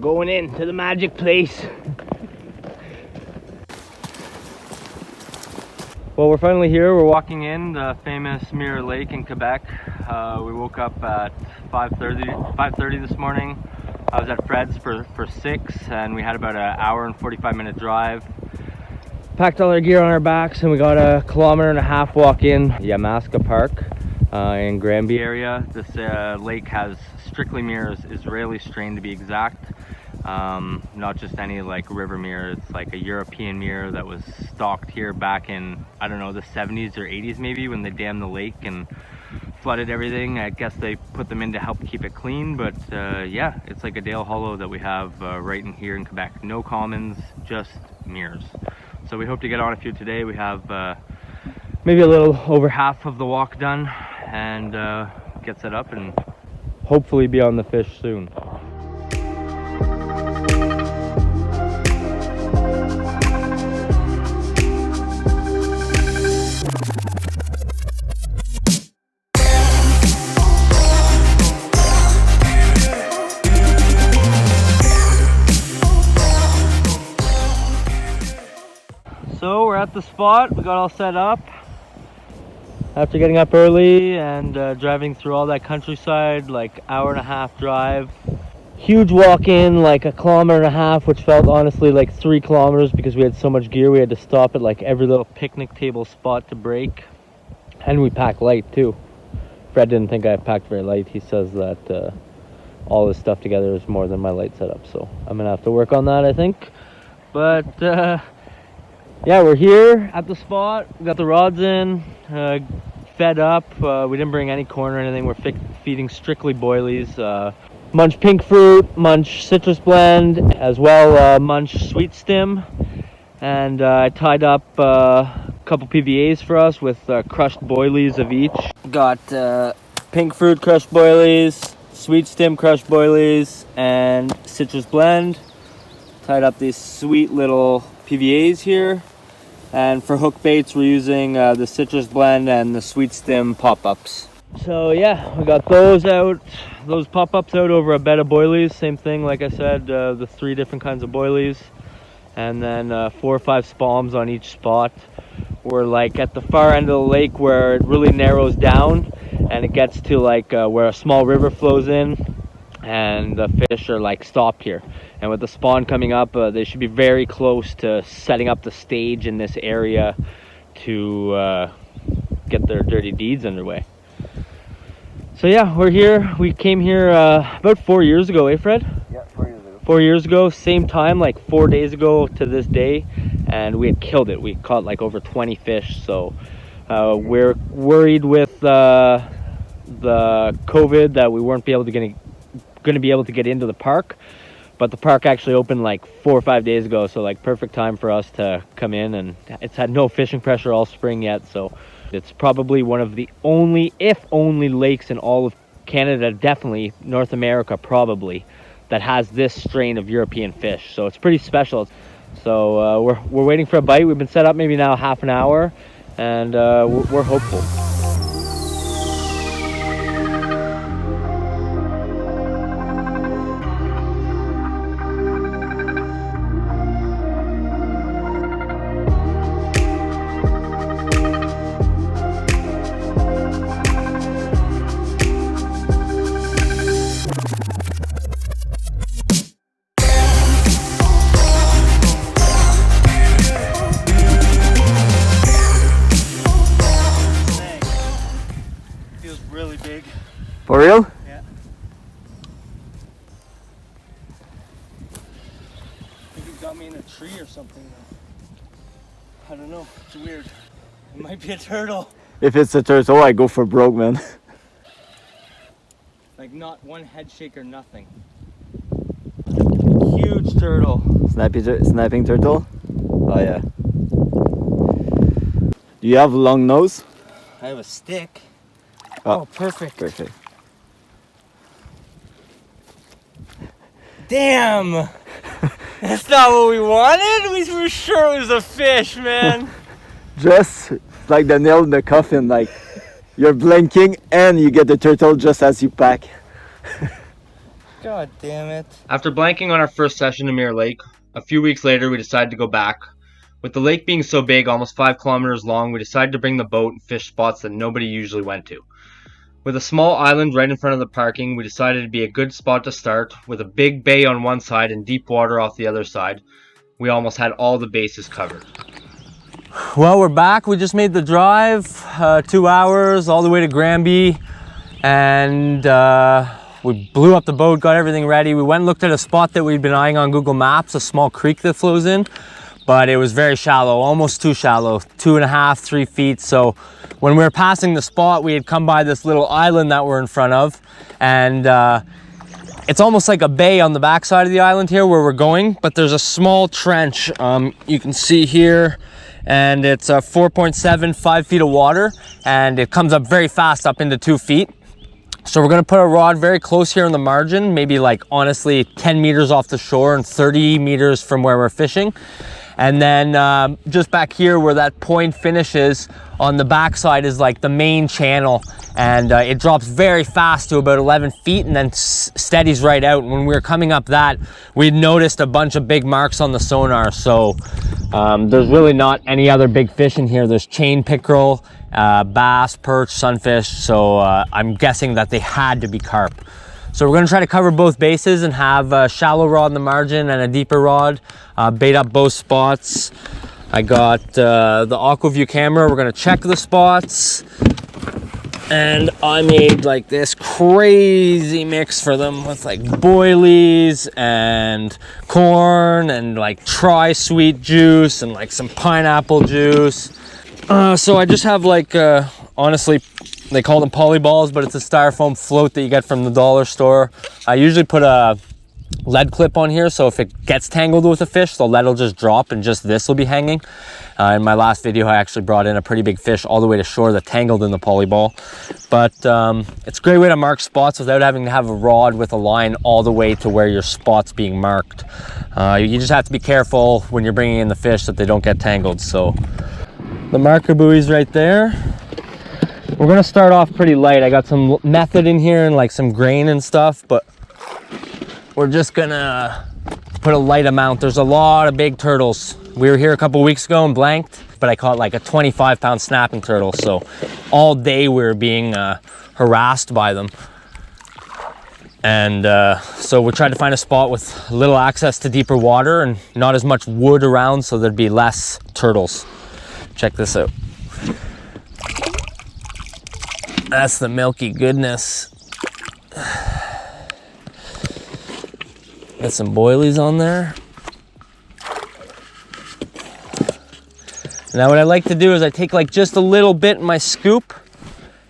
going into the magic place. Well, we're finally here. We're walking in the famous Mirror Lake in Quebec. We woke up at 5:30 this morning. I was at Fred's for 6, and we had about an hour and 45-minute drive. Packed all our gear on our backs, and we got a 1.5 kilometer walk in Yamaska Park in Granby area. This lake has strictly mirrors, Israeli strain to be exact. Not just any like river mirror. It's like a European mirror that was stocked here back in, I don't know, the 70s or 80s maybe, when they dammed the lake and flooded everything. I guess they put them in to help keep it clean, but yeah, it's like a Dale Hollow that we have right in here in Quebec. No commons, just mirrors. So we hope to get on a few today. We have maybe a little over half of the walk done, and get set up and hopefully be on the fish soon. So we're at the spot. We got all set up after getting up early and driving through all that countryside, like 1.5-hour drive. Huge walk in, like 1.5 kilometers, which felt honestly like 3 kilometers because we had so much gear. We had to stop at like every little picnic table spot to break, and we packed light too. Fred didn't think I packed very light. He says that all this stuff together is more than my light setup, so I'm gonna have to work on that, I think. But yeah, we're here at the spot. We got the rods in, fed up. We didn't bring any corn or anything. We're feeding strictly boilies. Munch pink fruit, munch citrus blend, as well munch sweet stem. And I tied up a couple PVAs for us with crushed boilies of each. Got pink fruit crushed boilies, sweet stem crushed boilies, and citrus blend. Tied up these sweet little PVAs here. And for hook baits, we're using the citrus blend and the sweet stem pop-ups. So yeah, we got those out, those pop-ups out over a bed of boilies. Same thing, like I said, the 3 different kinds of boilies. And then 4 or 5 spalms on each spot. We're like at the far end of the lake where it really narrows down, and it gets to like where a small river flows in, and the fish are like stopped here. And with the spawn coming up, they should be very close to setting up the stage in this area to get their dirty deeds underway. So yeah, we're here. We came here about 4 years ago, eh Fred? Yeah, 4 years ago. 4 years ago, same time, like 4 days ago to this day, and we had killed it. We caught like over 20 fish, so we're worried with the COVID that we weren't going to be able to get into the park. But the park actually opened like 4 or 5 days ago, so like perfect time for us to come in, and it's had no fishing pressure all spring yet, so it's probably one of the only, if only, lakes in all of Canada, definitely North America probably, that has this strain of European fish. So it's pretty special. So we're waiting for a bite. We've been set up maybe now half an hour, and we're hopeful. Really big. For real? Yeah. I think it got me in a tree or something. I don't know. It's weird. It might be a turtle. If it's a turtle, I go for broke, man. Like not one head shake or nothing. Huge turtle. Snapping turtle? Oh yeah. Do you have a long nose? I have a stick. Oh, perfect. Perfect. Damn! That's not what we wanted. We were sure it was a fish, man. Just like the nail in the coffin, like you're blinking and you get the turtle just as you pack. God damn it. After blanking on our first session in Mirror Lake, a few weeks later we decided to go back. With the lake being so big, almost 5 kilometers long, we decided to bring the boat and fish spots that nobody usually went to. With a small island right in front of the parking, we decided it'd be a good spot to start, with a big bay on one side and deep water off the other side. We almost had all the bases covered. Well, we're back. We just made the drive, 2 hours all the way to Granby, and we blew up the boat, got everything ready. We went and looked at a spot that we'd been eyeing on Google Maps, a small creek that flows in, but it was very shallow, almost too shallow, 2.5, 3 feet. So when we were passing the spot, we had come by this little island that we're in front of, and it's almost like a bay on the backside of the island here where we're going, but there's a small trench you can see here, and it's 4.7, 5 feet of water, and it comes up very fast up into 2 feet. So we're gonna put a rod very close here on the margin, maybe like honestly 10 meters off the shore and 30 meters from where we're fishing. And then just back here where that point finishes on the backside is like the main channel, and it drops very fast to about 11 feet and then steadies right out. When we were coming up that, we noticed a bunch of big marks on the sonar. So there's really not any other big fish in here. There's chain pickerel, bass, perch, sunfish. So I'm guessing that they had to be carp. So we're gonna try to cover both bases and have a shallow rod in the margin and a deeper rod, bait up both spots. I got the AquaView camera. We're gonna check the spots. And I made like this crazy mix for them with like boilies and corn and like tri-sweet juice and like some pineapple juice. So I just have like, honestly, they call them polyballs, but it's a styrofoam float that you get from the dollar store. I usually put a lead clip on here, so if it gets tangled with a fish, the lead will just drop and just this will be hanging. In my last video, I actually brought in a pretty big fish all the way to shore that tangled in the polyball. But it's a great way to mark spots without having to have a rod with a line all the way to where your spot's being marked. You just have to be careful when you're bringing in the fish that they don't get tangled. So the marker buoy's right there. We're gonna start off pretty light. I got some method in here and like some grain and stuff, but we're just gonna put a light amount. There's a lot of big turtles. We were here a couple weeks ago and blanked, but I caught like a 25-pound snapping turtle. So all day we were being harassed by them. And so we tried to find a spot with little access to deeper water and not as much wood around, so there'd be less turtles. Check this out. That's the milky goodness. Got some boilies on there. Now what I like to do is I take like just a little bit in my scoop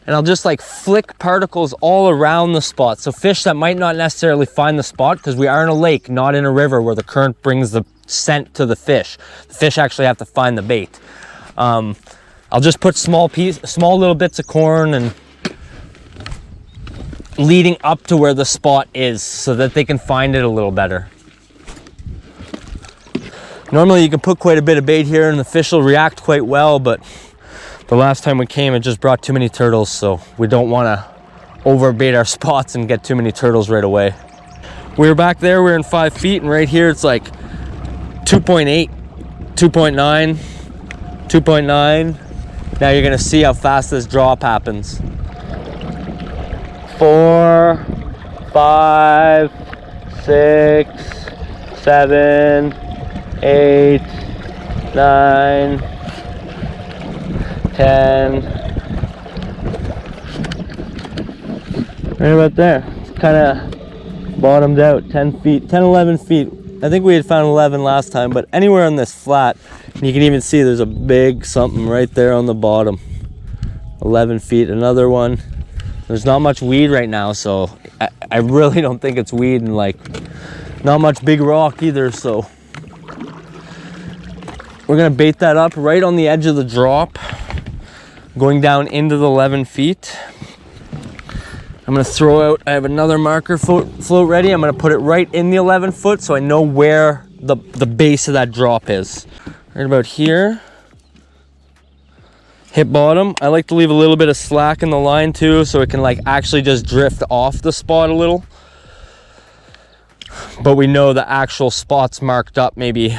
and I'll just like flick particles all around the spot. So fish that might not necessarily find the spot, because we are in a lake, not in a river where the current brings the scent to the fish. The fish actually have to find the bait. I'll just put small little bits of corn and leading up to where the spot is so that they can find it a little better. Normally you can put quite a bit of bait here and the fish will react quite well, but the last time we came it just brought too many turtles, so we don't want to overbait our spots and get too many turtles right away. We were back there, we were in 5 feet, and right here it's like 2.8, 2.9, 2.9. Now you're gonna see how fast this drop happens. 4, 5, 6, 7, 8, 9, 10. Right about there. It's kind of bottomed out, 10 feet, 10, 11 feet. I think we had found 11 last time, but anywhere on this flat, you can even see there's a big something right there on the bottom. 11 feet, another one. There's not much weed right now, so I really don't think it's weed, and like not much big rock either, so we're gonna bait that up right on the edge of the drop, going down into the 11 feet. I'm gonna throw out, I have another marker float ready. I'm gonna put it right in the 11 foot so I know where the base of that drop is. Right about here. Hit bottom. I like to leave a little bit of slack in the line too, so it can like actually just drift off the spot a little. but we know the actual spot's marked up maybe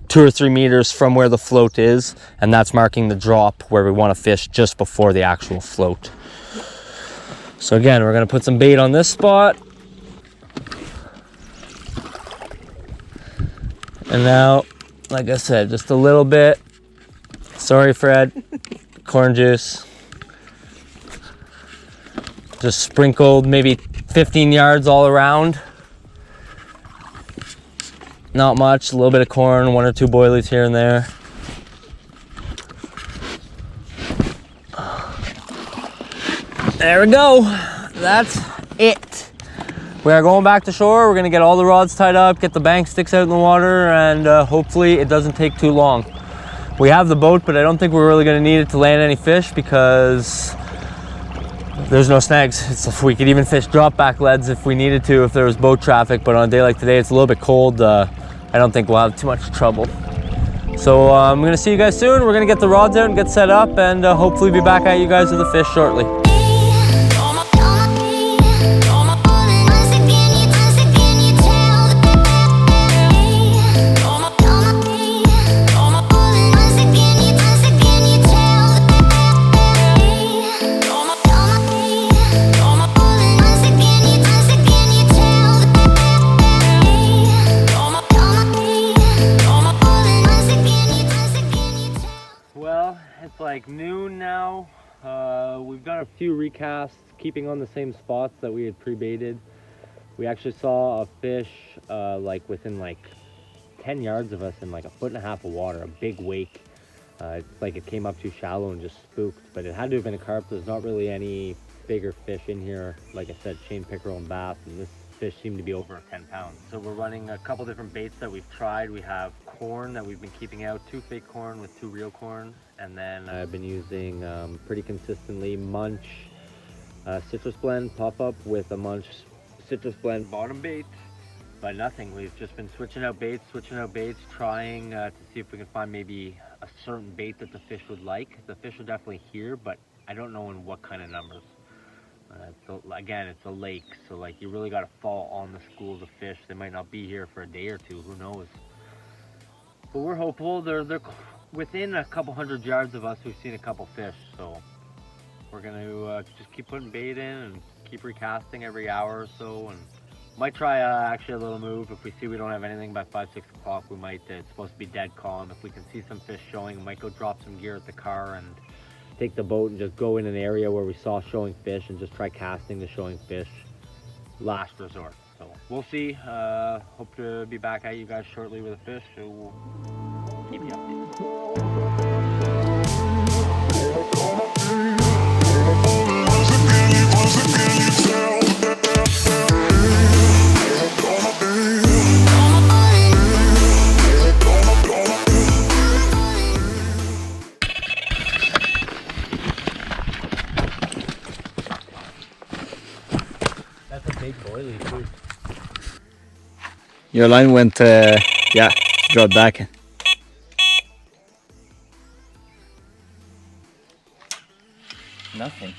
2 or 3 meters from where the float is, and that's marking the drop where we want to fish just before the actual float. So again, we're going to put some bait on this spot. And now, like I said, just a little bit. Sorry, Fred. Corn juice. Just sprinkled maybe 15 yards all around. Not much, a little bit of corn, 1 or 2 boilies here and there. There we go. That's it. We are going back to shore. We're gonna get all the rods tied up, get the bank sticks out in the water, and hopefully it doesn't take too long. We have the boat, but I don't think we're really gonna need it to land any fish because there's no snags. We could even fish drop back leads if we needed to, if there was boat traffic, but on a day like today, it's a little bit cold. I don't think we'll have too much trouble. So I'm gonna see you guys soon. We're gonna get the rods out and get set up, and hopefully be back at you guys with a fish shortly. Like noon now. We've done a few recasts, keeping on the same spots that we had pre-baited. We actually saw a fish like within like 10 yards of us in like 1.5 feet of water, a big wake. It's like it came up too shallow and just spooked, but it had to have been a carp. There's not really any bigger fish in here. Like I said, chain pickerel and bass, and this fish seemed to be over 10 pounds. So we're running a couple different baits that we've tried. We have corn that we've been keeping out, 2 fake corn with 2 real corn. And then I've been using pretty consistently Munch citrus blend pop-up with a Munch citrus blend bottom bait, but nothing. We've just been switching out baits, trying to see if we can find maybe a certain bait that the fish would like. The fish are definitely here, but I don't know in what kind of numbers. Again, it's a lake, so like you really got to fall on the schools of fish. They might not be here for a day or two, who knows. But we're hopeful. They're within a couple 100 yards of us. We've seen a couple fish, so we're gonna just keep putting bait in and keep recasting every hour or so, and might try actually a little move. If we see we don't have anything by 5-6 o'clock, we might, it's supposed to be dead calm. If we can see some fish showing, we might go drop some gear at the car and take the boat and just go in an area where we saw showing fish and just try casting the showing fish. Last resort. So we'll see. Hope to be back at you guys shortly with a fish, so we'll keep you updated. That's a big boilie too. Your line went, yeah, dropped back. Nothing.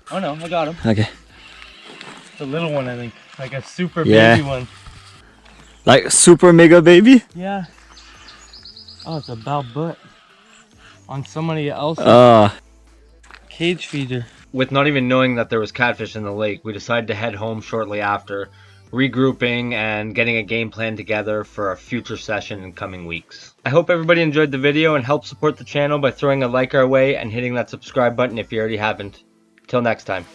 Oh no, I got him. Okay. It's a little one, I think. Like a super Yeah. baby one. Like super mega baby? Yeah. Oh, it's about butt. On somebody else's cage feeder. With not even knowing that there was catfish in the lake, we decided to head home shortly after, regrouping and getting a game plan together for a future session in coming weeks. I hope everybody enjoyed the video and help support the channel by throwing a like our way and hitting that subscribe button if you already haven't. Till next time.